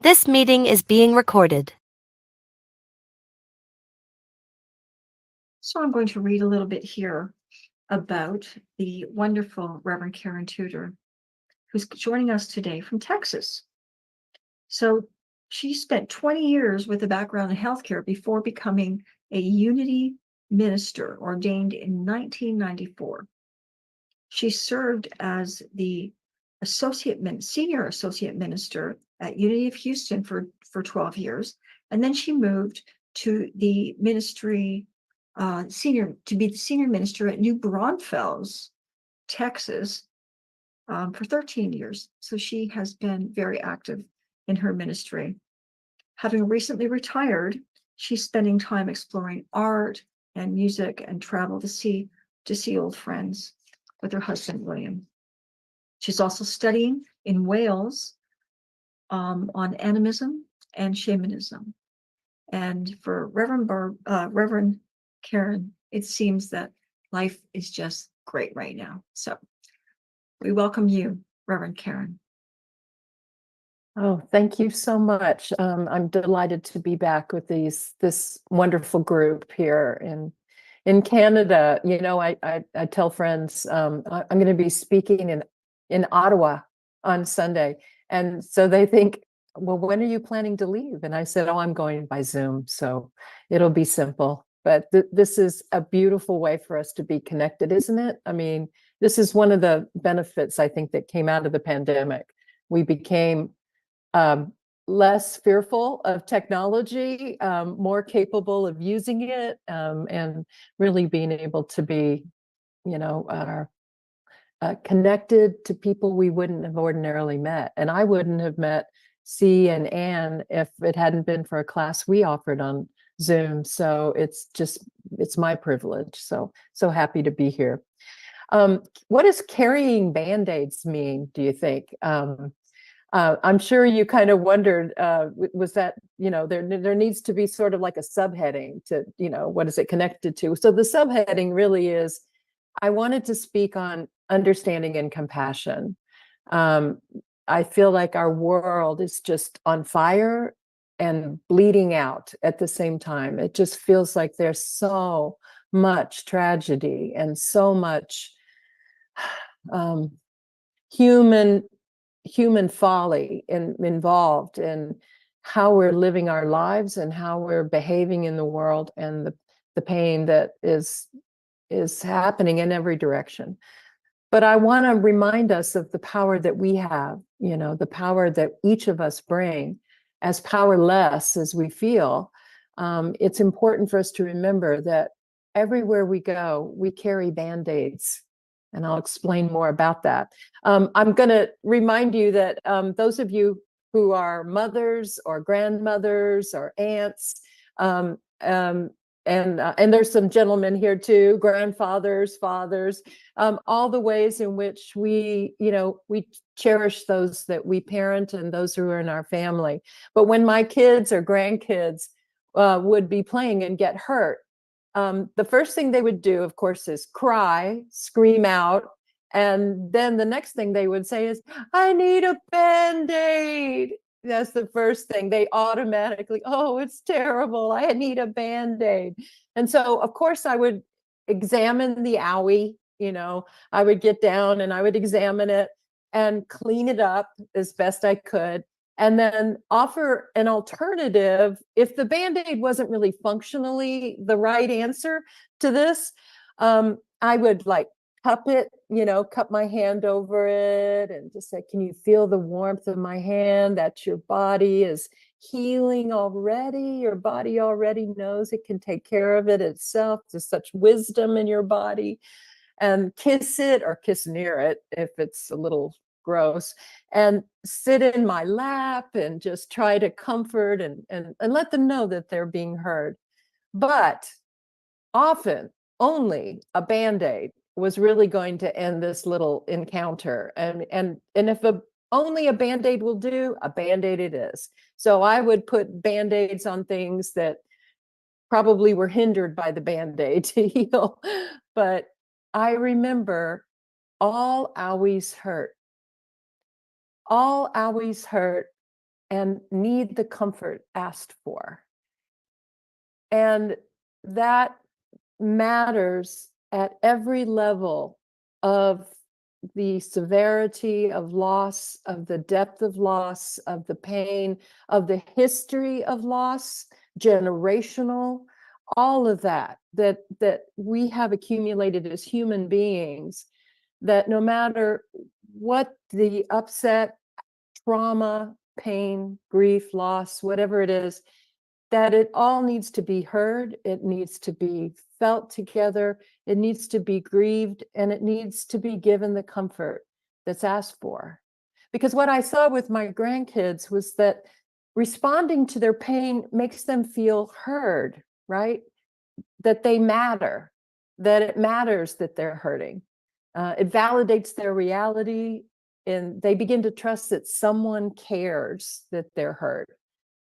This meeting is being recorded. So I'm going to read a little bit here about the wonderful Reverend Karen Tudor, who's joining us today from Texas. So she spent 20 years with a background in healthcare before becoming a Unity minister ordained in 1994. She served as the senior associate minister at Unity of Houston for 12 years. And then she moved to the ministry to be the senior minister at New Braunfels, Texas, for 13 years. So she has been very active in her ministry. Having recently retired, she's spending time exploring art and music and travel to see old friends with her husband, William. She's also studying in Wales on animism and shamanism. And for Reverend Karen, it seems that life is just great right now. So we welcome you, Reverend Karen. Oh, thank you so much. I'm delighted to be back with this wonderful group here in Canada. You know, I tell friends I'm going to be speaking in Ottawa on Sunday, and so they think, well, when are you planning to leave? And I said, oh, I'm going by Zoom, so it'll be simple. But this is a beautiful way for us to be connected, isn't it? I mean, this is one of the benefits I think that came out of the pandemic. We became less fearful of technology, more capable of using it, and really being able to be, you know, connected to people we wouldn't have ordinarily met. And I wouldn't have met C and Anne if it hadn't been for a class we offered on Zoom. So it's my privilege. So happy to be here. What does carrying Band-Aids mean, do you think? I'm sure you kind of wondered, was that, you know, there needs to be sort of like a subheading to, you know, what is it connected to? So the subheading really is, I wanted to speak on understanding and compassion. I feel like our world is just on fire and bleeding out at the same time. It just feels like there's so much tragedy and so much human folly involved in how we're living our lives and how we're behaving in the world, and the pain that is happening in every direction. But I want to remind us of the power that we have, you know, the power that each of us bring, as powerless as we feel. It's important for us to remember that everywhere we go, we carry Band-Aids. And I'll explain more about that. I'm going to remind you that those of you who are mothers or grandmothers or aunts, and there's some gentlemen here too, grandfathers, fathers, all the ways in which we, you know, we cherish those that we parent and those who are in our family. But when my kids or grandkids would be playing and get hurt, the first thing they would do, of course, is cry, scream out. And then the next thing they would say is, I need a Band-Aid. That's the first thing. They automatically, oh, it's terrible. I need a Band-Aid. And so, of course, I would examine the owie, you know, I would get down and I would examine it and clean it up as best I could, and then offer an alternative if the Band-Aid wasn't really functionally the right answer to this. I would like cup it, you know, cup my hand over it and just say, can you feel the warmth of my hand, that your body is healing already? Your body already knows it can take care of it itself. There's such wisdom in your body. And kiss it or kiss near it if it's a little gross, and sit in my lap and just try to comfort and let them know that they're being heard. But often only a Band-Aid was really going to end this little encounter. And if only a Band-Aid will do, a Band-Aid it is. So I would put Band-Aids on things that probably were hindered by the Band-Aid to heal. But I remember all owies hurt. All owies hurt and need the comfort asked for. And that matters at every level of the severity of loss, of the depth of loss, of the pain, of the history of loss, generational, all of that we have accumulated as human beings, that no matter what the upset, trauma, pain, grief, loss, whatever it is, that it all needs to be heard, it needs to be felt together, it needs to be grieved, and it needs to be given the comfort that's asked for. Because what I saw with my grandkids was that responding to their pain makes them feel heard, right? That they matter, that it matters that they're hurting. It validates their reality, and they begin to trust that someone cares that they're hurt.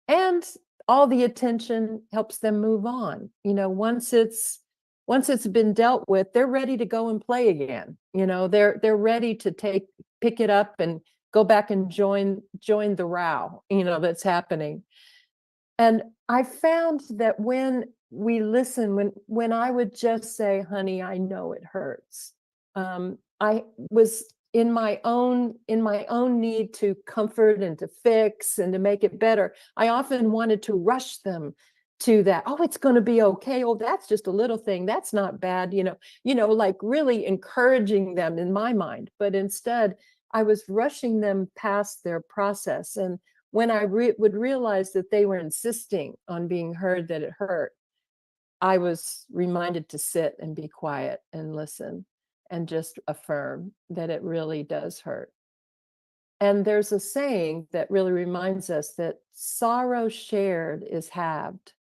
And all the attention helps them move on. Once it's been dealt with, they're ready to go and play again. They're ready to pick it up and go back and join the row, that's happening. And I found that when we listen, when I would just say, honey, I know it hurts. I was in my own need to comfort and to fix and to make it better. I often wanted to rush them to that. Oh, it's going to be okay. Oh, that's just a little thing. That's not bad. Like really encouraging them in my mind. But instead, I was rushing them past their process. And when I would realize that they were insisting on being heard, that it hurt, I was reminded to sit and be quiet and listen and just affirm that it really does hurt. And there's a saying that really reminds us that sorrow shared is halved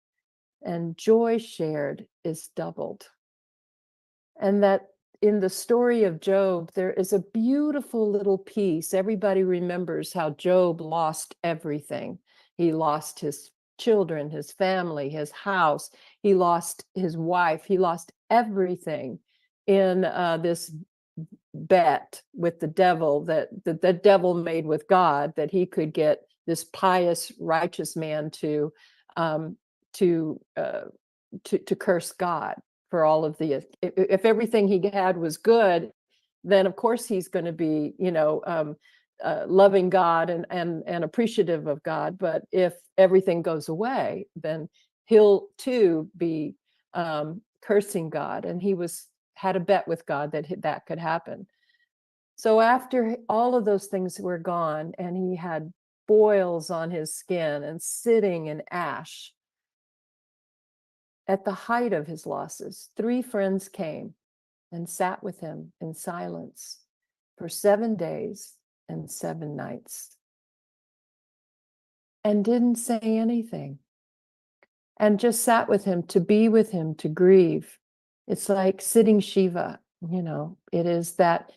and joy shared is doubled. And that in the story of Job, there is a beautiful little piece. Everybody remembers how Job lost everything. He lost his children, his family, his house. He lost his wife. He lost everything in this bet with the devil that the devil made with God, that he could get this pious, righteous man to curse God for all of the. If everything he had was good, then of course he's going to be, loving God and appreciative of God. But if everything goes away, then he'll too be cursing God. And he had a bet with God that could happen. So after all of those things were gone, and he had boils on his skin and sitting in ash, at the height of his losses, 3 friends came and sat with him in silence for 7 days and 7 nights and didn't say anything, and just sat with him, to be with him, to grieve. It's like sitting Shiva, it is that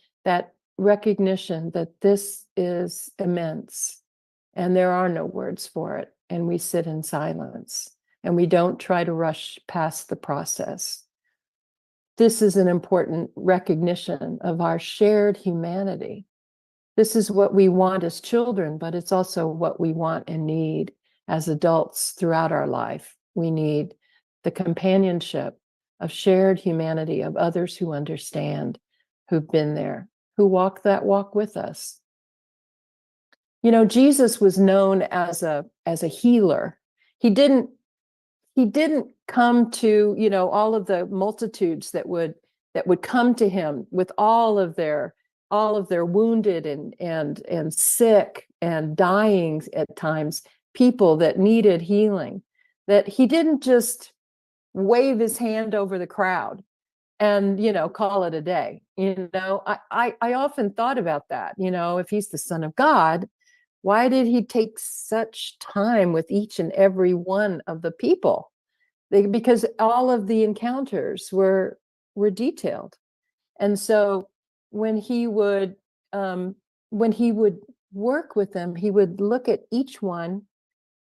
recognition that this is immense and there are no words for it. And we sit in silence and we don't try to rush past the process. This is an important recognition of our shared humanity. This is what we want as children, but it's also what we want and need as adults throughout our life. We need the companionship of shared humanity, of others who understand, who've been there, who walk that walk with us. Jesus was known as a healer. He didn't come to, all of the multitudes that would come to him with all of their wounded and sick and dying at times, people that needed healing. That he didn't just wave his hand over the crowd and call it a day. I often thought about that. If he's the Son of God, why did he take such time with each and every one of the people? Because all of the encounters were detailed. And so when he would work with them, he would look at each one,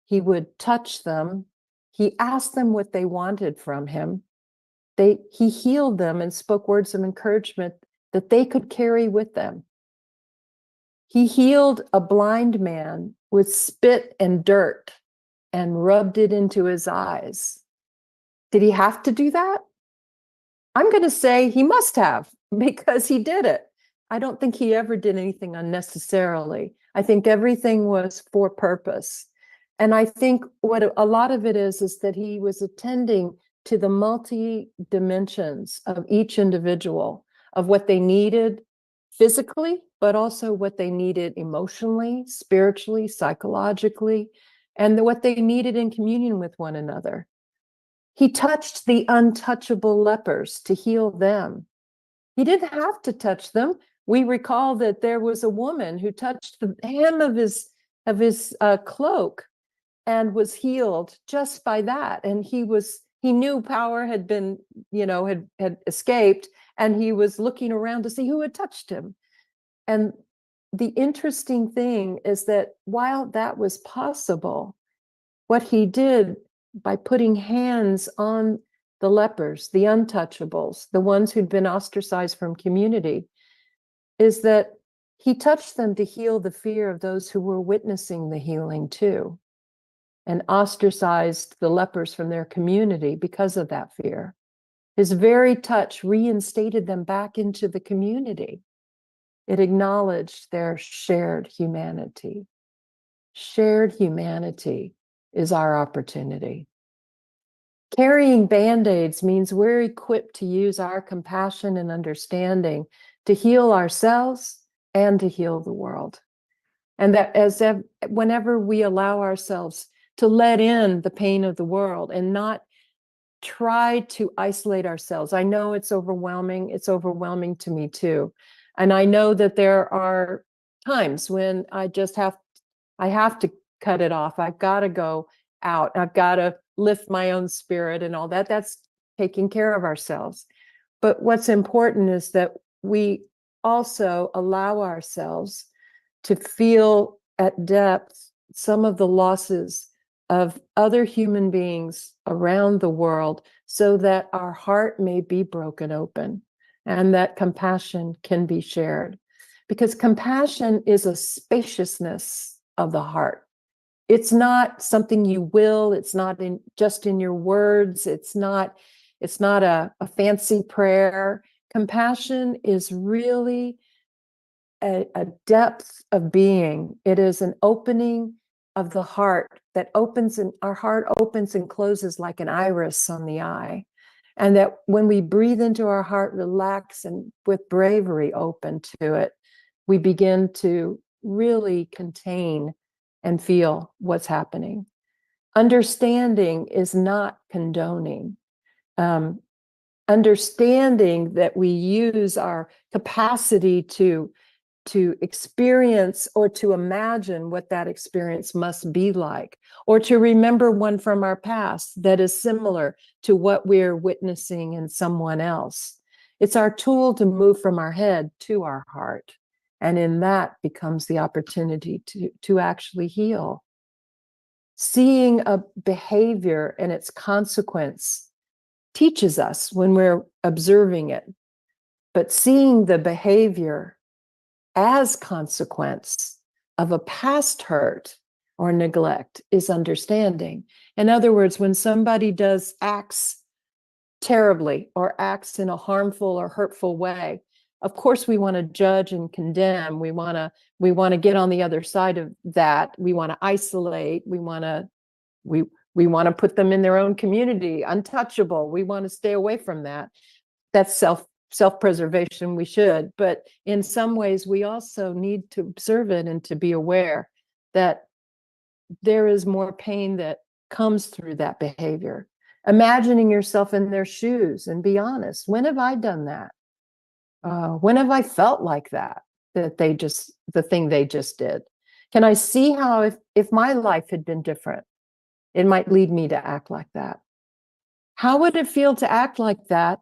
he would touch them, he asked them what they wanted from him. He healed them and spoke words of encouragement that they could carry with them. He healed a blind man with spit and dirt and rubbed it into his eyes. Did he have to do that? I'm going to say he must have, because he did it. I don't think he ever did anything unnecessarily. I think everything was for purpose. And I think what a lot of it is that he was attending to the multi dimensions of each individual, of what they needed physically, but also what they needed emotionally, spiritually, psychologically, and what they needed in communion with one another. He touched the untouchable lepers to heal them. He didn't have to touch them. We recall that there was a woman who touched the hem of his cloak and was healed just by that. And he knew power had been, had escaped, and he was looking around to see who had touched him. And the interesting thing is that while that was possible, what he did by putting hands on the lepers, the untouchables, the ones who'd been ostracized from community, is that he touched them to heal the fear of those who were witnessing the healing too, and ostracized the lepers from their community because of that fear. His very touch reinstated them back into the community. It acknowledged their shared humanity. Shared humanity is our opportunity. Carrying Band-Aids means we're equipped to use our compassion and understanding to heal ourselves and to heal the world. And that whenever we allow ourselves to let in the pain of the world and not try to isolate ourselves. I know it's overwhelming. It's overwhelming to me too. And I know that there are times when I have to cut it off. I've got to go out. I've got to lift my own spirit and all that. That's taking care of ourselves. But what's important is that we also allow ourselves to feel at depth some of the losses of other human beings around the world, so that our heart may be broken open and that compassion can be shared. Because compassion is a spaciousness of the heart. It's not something you will, it's not just in your words, it's not a fancy prayer. Compassion is really a depth of being. It is an opening of the heart that opens, and our heart opens and closes like an iris on the eye. And that when we breathe into our heart, relax, and with bravery open to it, we begin to really contain and feel what's happening. Understanding is not condoning. Understanding that we use our capacity to experience or to imagine what that experience must be like, or to remember one from our past that is similar to what we're witnessing in someone else. It's our tool to move from our head to our heart. And in that becomes the opportunity to actually heal. Seeing a behavior and its consequence teaches us when we're observing it, but seeing the behavior as consequence of a past hurt or neglect is understanding. In other words, when somebody acts terribly or acts in a harmful or hurtful way, of course we want to judge and condemn. We want to get on the other side of that. We want to isolate. We want to put them in their own community, untouchable. We want to stay away from that. That's self-preservation. We should, but in some ways we also need to observe it and to be aware that there is more pain that comes through that behavior. Imagining yourself in their shoes and be honest. When have I done that? When have I felt like that the thing they just did? Can I see how if my life had been different, it might lead me to act like that? How would it feel to act like that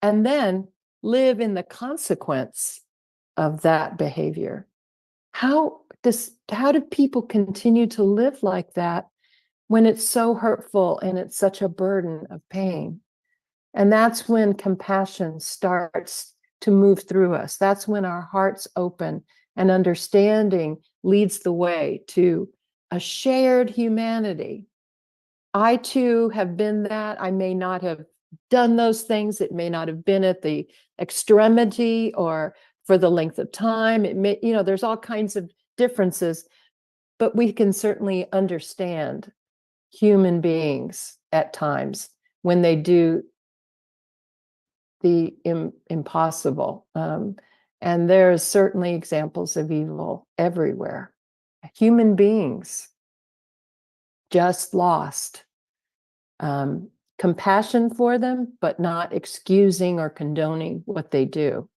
and then live in the consequence of that behavior? How do people continue to live like that when it's so hurtful and it's such a burden of pain? And that's when compassion starts to move through us. That's when our hearts open And understanding leads the way to a shared humanity. I too have been that. I may not have done those things. It may not have been at the extremity or for the length of time. It may, there's all kinds of differences, but we can certainly understand human beings at times when they do the impossible. And there's certainly examples of evil everywhere. Human beings just lost compassion for them, but not excusing or condoning what they do.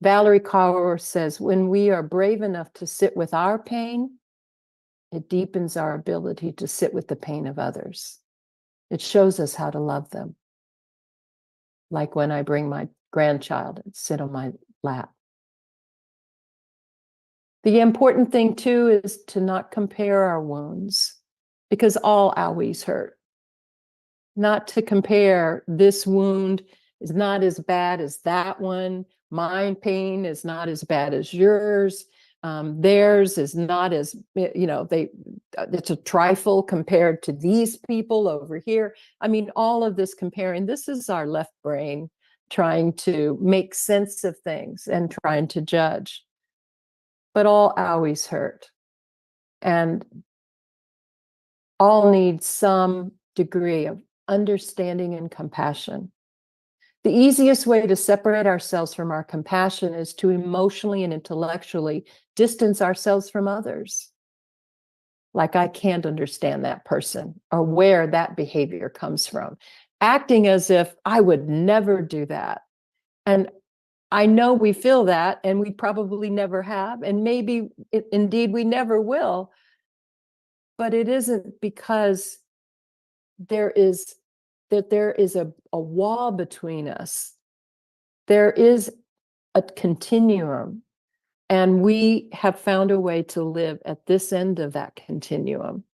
Valerie Kaur says, when we are brave enough to sit with our pain, it deepens our ability to sit with the pain of others. It shows us how to love them. Like when I bring my grandchild and sit on my lap. The important thing too is to not compare our wounds, because all always hurt. Not to compare, this wound is not as bad as that one. My pain is not as bad as yours. Theirs is not as, it's a trifle compared to these people over here. I mean, all of this comparing, this is our left brain trying to make sense of things and trying to judge. But all always hurt. And all need some degree of understanding and compassion. The easiest way to separate ourselves from our compassion is to emotionally and intellectually distance ourselves from others. Like, I can't understand that person or where that behavior comes from. Acting as if I would never do that. And I know we feel that, and we probably never have, and maybe indeed we never will. But it isn't because there is a wall between us. There is a continuum, and we have found a way to live at this end of that continuum.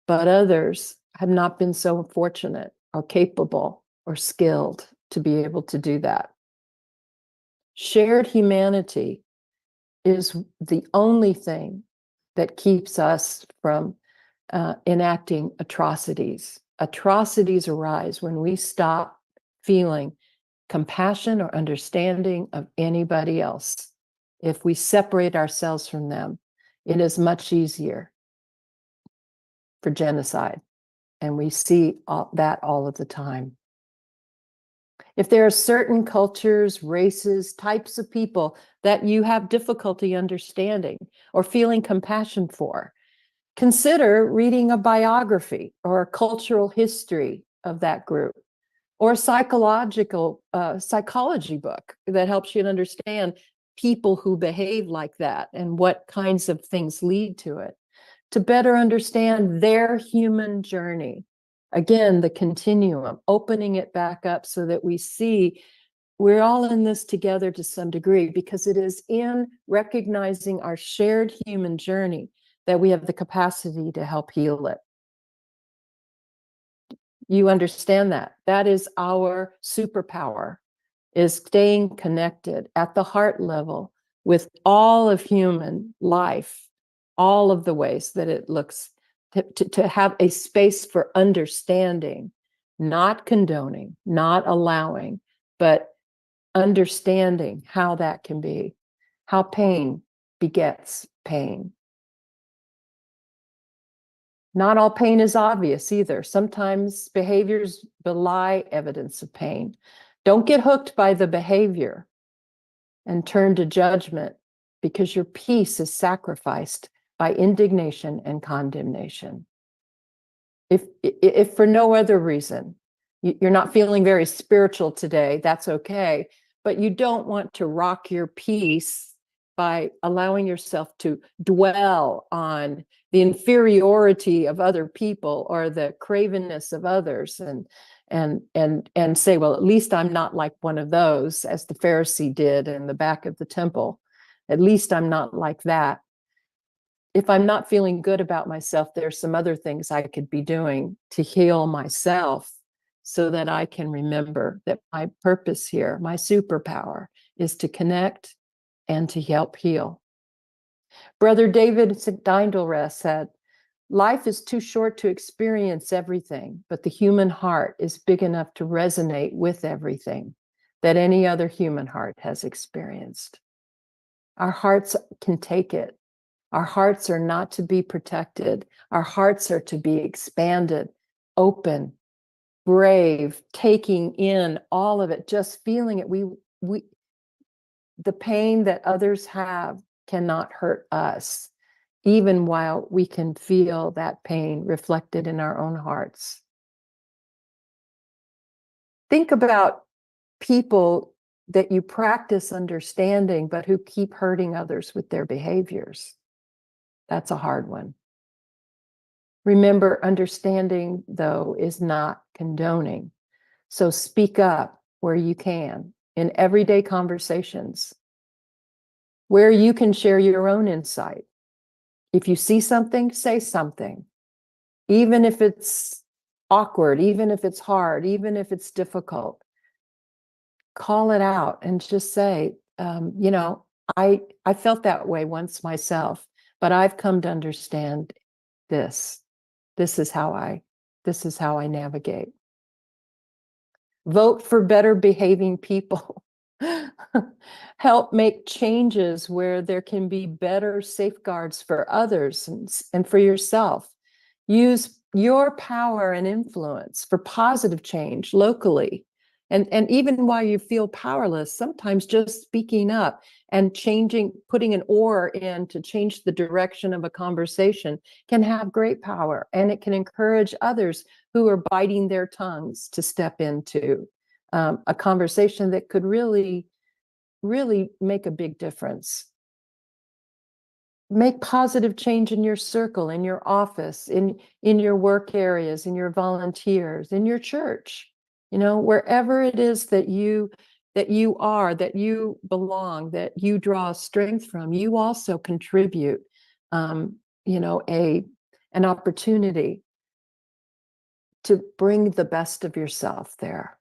But others have not been so fortunate or capable or skilled to be able to do that. Shared humanity is the only thing that keeps us from enacting atrocities. Atrocities arise when we stop feeling compassion or understanding of anybody else. If we separate ourselves from them, it is much easier for genocide. And we see that all of the time. If there are certain cultures, races, types of people that you have difficulty understanding or feeling compassion for, consider reading a biography or a cultural history of that group, or a psychology book that helps you understand people who behave like that and what kinds of things lead to it, to better understand their human journey. Again, the continuum, opening it back up so that we see we're all in this together to some degree, because it is in recognizing our shared human journey that we have the capacity to help heal it. You understand that? That is our superpower, is staying connected at the heart level with all of human life, all of the ways that it looks, to have a space for understanding, not condoning, not allowing, but understanding how that can be, how pain begets pain. Not all pain is obvious either. Sometimes behaviors belie evidence of pain. Don't get hooked by the behavior and turn to judgment, because your peace is sacrificed by indignation and condemnation. If for no other reason, you're not feeling very spiritual today, that's okay. But you don't want to rock your peace by allowing yourself to dwell on the inferiority of other people or the cravenness of others, and say, well, at least I'm not like one of those, as the Pharisee did in the back of the temple. At least I'm not like that. If I'm not feeling good about myself, there's some other things I could be doing to heal myself, so that I can remember that my purpose here, my superpower, is to connect and to help heal. Brother David Steindl-Rast said, life is too short to experience everything, but the human heart is big enough to resonate with everything that any other human heart has experienced. Our hearts can take it. Our hearts are not to be protected. Our hearts are to be expanded, open, brave, taking in all of it, just feeling it. The pain that others have cannot hurt us, even while we can feel that pain reflected in our own hearts. Think about people that you practice understanding, but who keep hurting others with their behaviors. That's a hard one. Remember, understanding, though, is not condoning. So speak up where you can in everyday conversations, where you can share your own insight. If you see something, say something, even if it's awkward, even if it's hard, even if it's difficult. Call it out and just say, I felt that way once myself, but I've come to understand this. This is how I navigate. Vote for better behaving people. Help make changes where there can be better safeguards for others and for yourself. Use your power and influence for positive change locally. And even while you feel powerless, sometimes just speaking up and putting an oar in to change the direction of a conversation can have great power. And it can encourage others who are biting their tongues to step into a conversation that could really, really make a big difference. Make positive change in your circle, in your office, in your work areas, in your volunteers, in your church, wherever it is that you are, that you belong, that you draw strength from, you also contribute, an opportunity to bring the best of yourself there.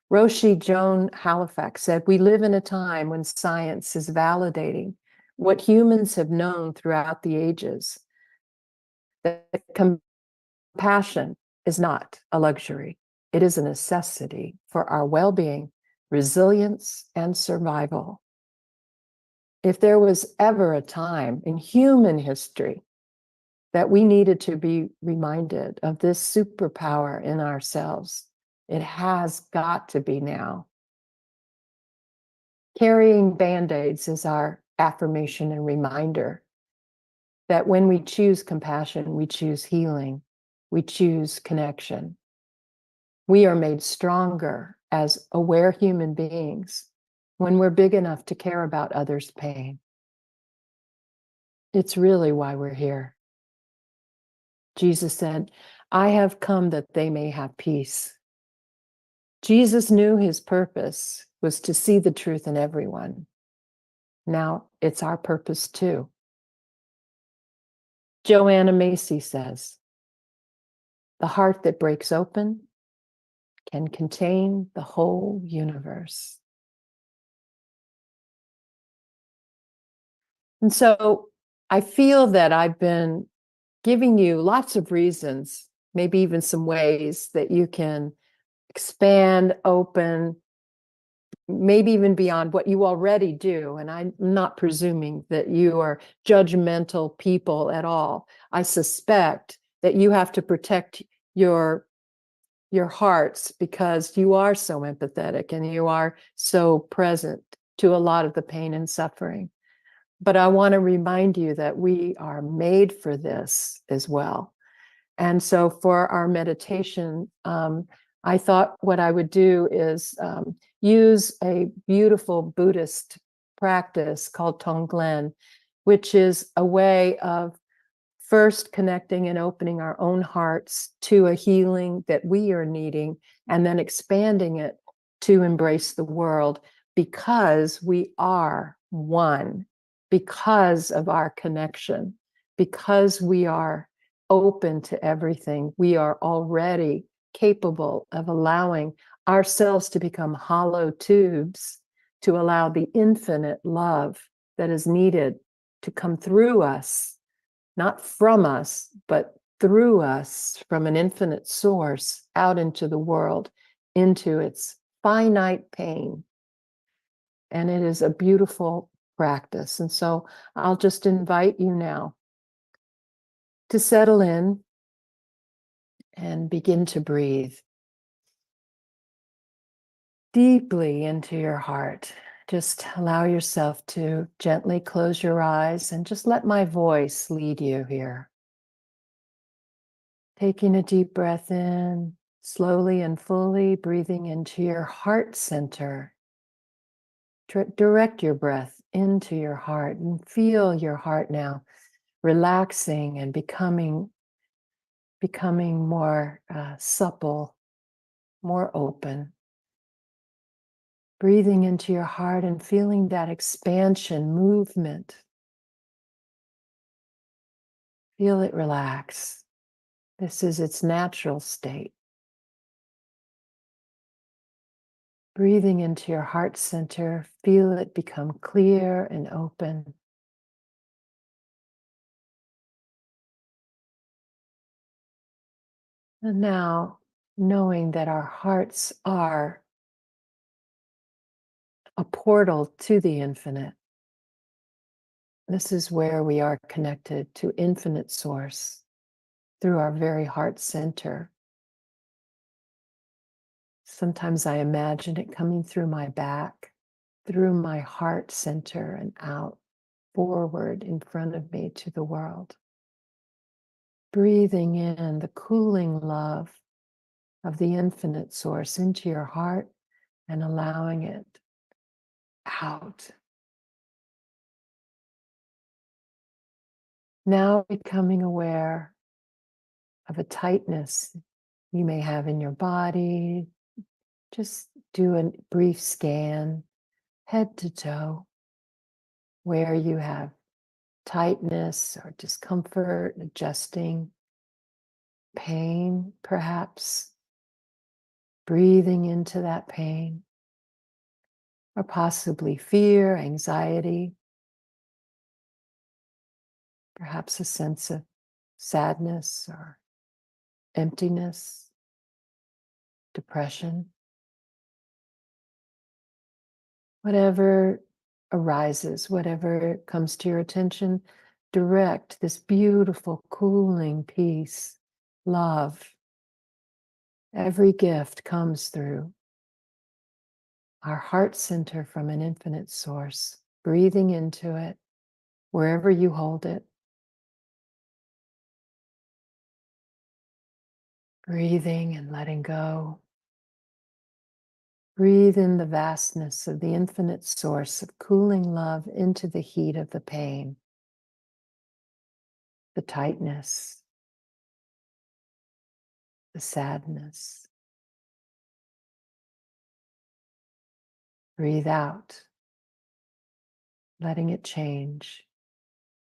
Roshi Joan Halifax said, we live in a time when science is validating what humans have known throughout the ages, that compassion is not a luxury. It is a necessity for our well-being, resilience, and survival. If there was ever a time in human history that we needed to be reminded of this superpower in ourselves, it has got to be now. Carrying Bandaids is our affirmation and reminder that when we choose compassion, we choose healing, we choose connection. We are made stronger as aware human beings when we're big enough to care about others' pain. It's really why we're here. Jesus said, I have come that they may have peace. Jesus knew his purpose was to see the truth in everyone. Now it's our purpose too. Joanna Macy says, the heart that breaks open can contain the whole universe. And so I feel that I've been giving you lots of reasons, maybe even some ways that you can expand, open, maybe even beyond what you already do. And I'm not presuming that you are judgmental people at all. I suspect that you have to protect your hearts because you are so empathetic and you are so present to a lot of the pain and suffering. But I want to remind you that we are made for this as well. And so for our meditation, I thought what I would do is use a beautiful Buddhist practice called Tonglen, which is a way of first connecting and opening our own hearts to a healing that we are needing, and then expanding it to embrace the world because we are one, because of our connection, because we are open to everything. We are already capable of allowing ourselves to become hollow tubes to allow the infinite love that is needed to come through us, not from us, but through us from an infinite source out into the world, into its finite pain. And it is a beautiful practice. And so I'll just invite you now to settle in and begin to breathe deeply into your heart. Just allow yourself to gently close your eyes and just let my voice lead you here. Taking a deep breath in, slowly and fully breathing into your heart center. Direct your breath into your heart and feel your heart now relaxing and becoming more supple, more open. Breathing into your heart and feeling that expansion, movement. Feel it relax. This is its natural state. Breathing into your heart center, feel it become clear and open. And now, knowing that our hearts are a portal to the infinite. This is where we are connected to infinite source through our very heart center. Sometimes I imagine it coming through my back, through my heart center and out, forward in front of me to the world. Breathing in the cooling love of the infinite source into your heart and allowing it out. Now becoming aware of a tightness you may have in your body. Just do a brief scan, head to toe, where you have tightness or discomfort, adjusting, pain, perhaps, breathing into that pain, or possibly fear, anxiety, perhaps a sense of sadness or emptiness, depression. Whatever arises, whatever comes to your attention, direct this beautiful, cooling peace, love. Every gift comes through our heart center from an infinite source, breathing into it, wherever you hold it. Breathing and letting go. Breathe in the vastness of the infinite source of cooling love into the heat of the pain, the tightness, the sadness. Breathe out, letting it change,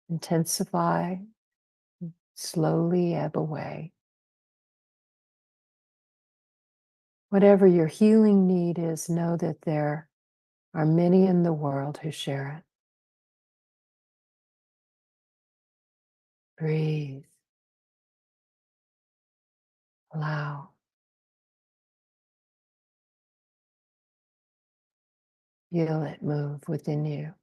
intensify, slowly ebb away. Whatever your healing need is, know that there are many in the world who share it. Breathe. Allow. Feel it move within you.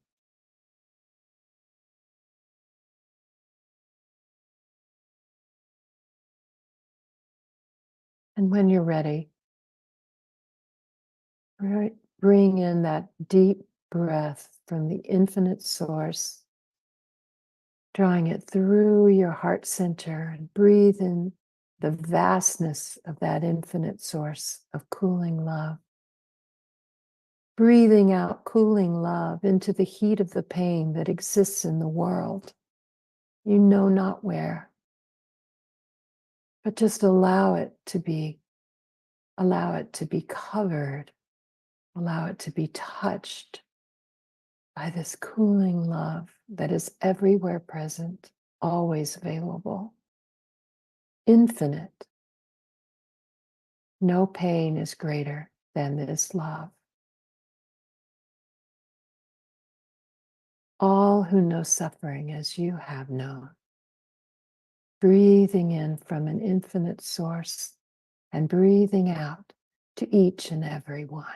And when you're ready, bring in that deep breath from the infinite source, drawing it through your heart center, and breathe in the vastness of that infinite source of cooling love. Breathing out cooling love into the heat of the pain that exists in the world. You know not where, but just allow it to be covered, allow it to be touched by this cooling love that is everywhere present, always available, infinite. No pain is greater than this love. all who know suffering as you have known. Breathing in from an infinite source and breathing out to each and every one.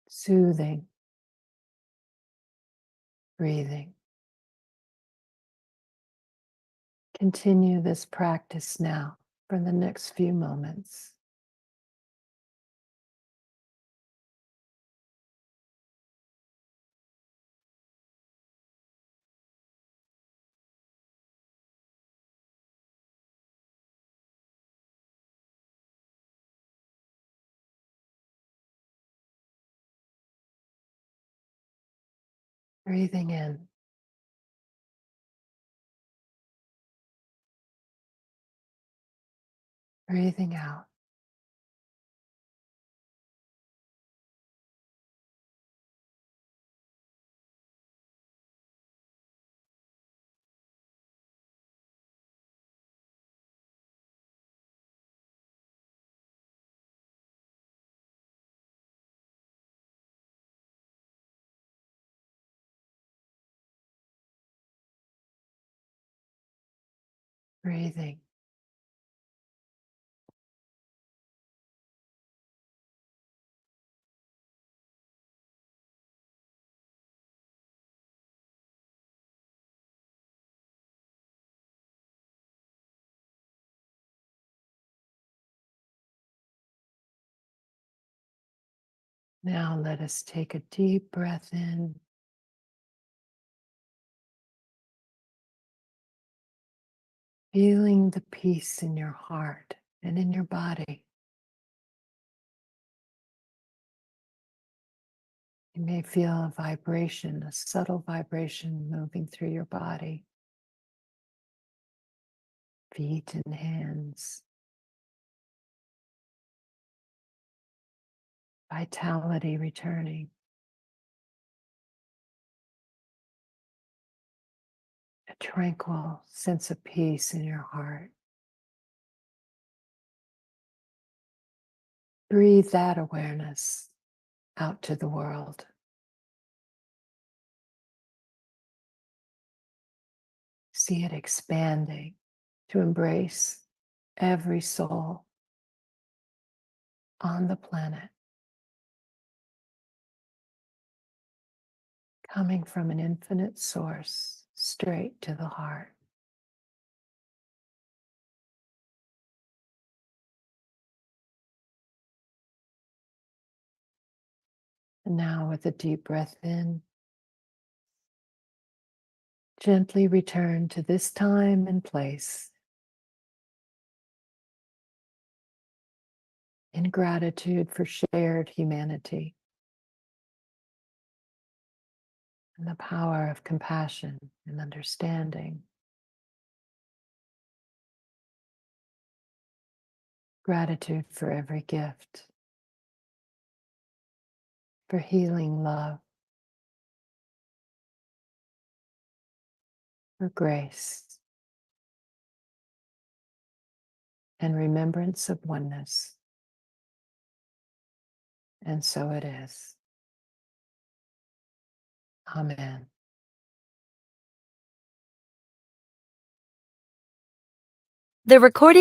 Soothing, breathing. Continue this practice now for the next few moments. Breathing in. Breathing out. Breathing. Now let us take a deep breath in. Feeling the peace in your heart and in your body. You may feel a vibration, a subtle vibration moving through your body, feet and hands. Vitality returning. A tranquil sense of peace in your heart. Breathe that awareness out to the world. See it expanding to embrace every soul on the planet, coming from an infinite source straight to the heart. And now with a deep breath in, gently return to this time and place in gratitude for shared humanity and the power of compassion and understanding. Gratitude for every gift, for healing love, for grace, and remembrance of oneness. And so it is. Amen. The recording